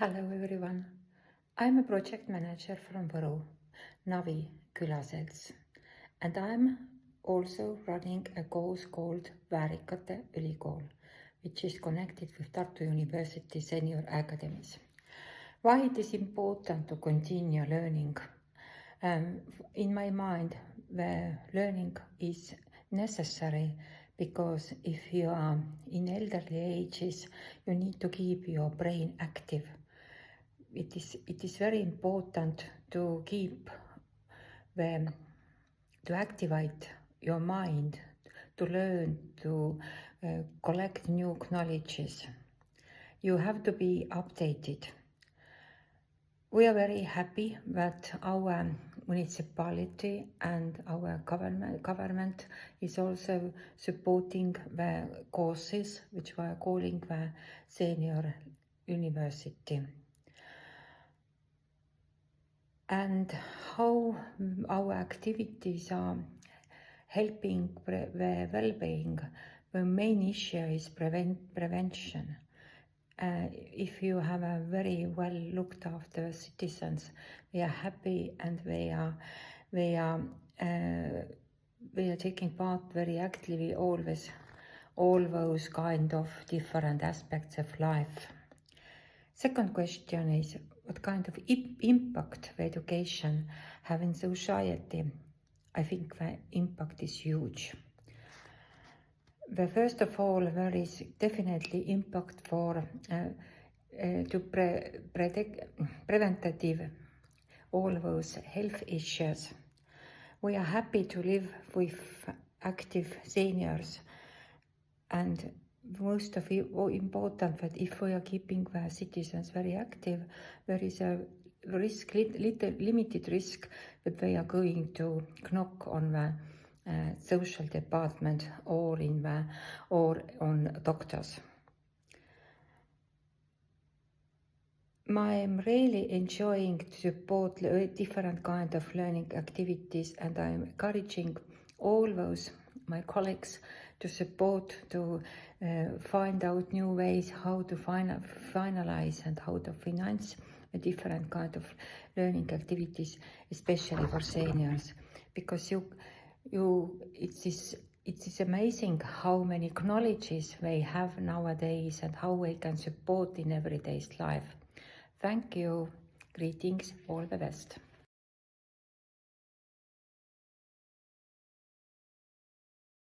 Hello everyone, I'm a project manager from Võru, Navi külaselts, and I'm also running a course called Väärikate Ülikool, which is connected with Tartu University Senior Academies. Why it is important to continue learning? In my mind, the learning is necessary because if you are in elderly ages, you need to keep your brain active. It is very important to activate your mind, to learn, to collect new knowledges. You have to be updated. We are very happy that our municipality and our government is also supporting the courses which we are calling the senior university. And how our activities are helping the well-being. The main issue is prevention. If you have a very well looked after citizens, they are happy and they are taking part very actively always all those kind of different aspects of life. Second question is, what kind of impact the education have in society? I think the impact is huge. First of all, there is definitely impact for preventative all those health issues. We are happy to live with active seniors, and most of it important that if we are keeping the citizens very active, there is a risk, limited risk that they are going to knock on the social department or on doctors. I am really enjoying to support different kind of learning activities, and I'm encouraging all those my colleagues to support, to find out new ways how to finalize and how to finance a different kind of learning activities, especially for seniors, because it is amazing how many knowledges they have nowadays and how they can support in everyday's life. Thank you. Greetings. All the best.